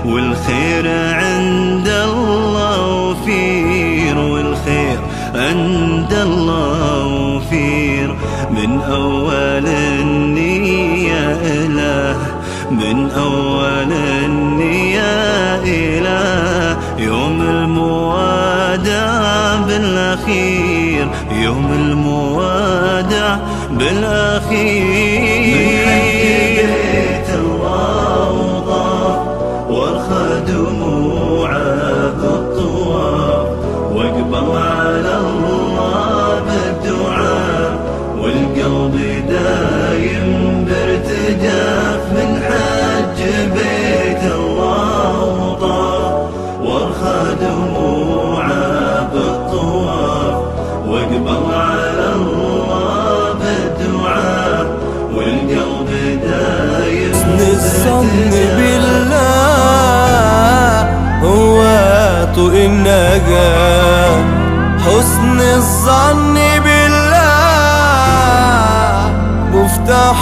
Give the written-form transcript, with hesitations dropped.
والخير عند الله وفير، والخير عند الله وفير. من أول النية إله، من أول النية إله. يوم الموادع بالأخير، يوم الموادع بالأخير. من حج بيت الله وطاف وارخى دموعه بالطواف، واقبل على الله بالدعاء، والقلب دايم بارتجاف. من حج بيت الله وطاف وارخى دموعه بالطواف، واقبل على الله بالدعاء، والقلب دايم حسن الظن بالله هو طوق النجاة، حسن الظن بالله مفتاح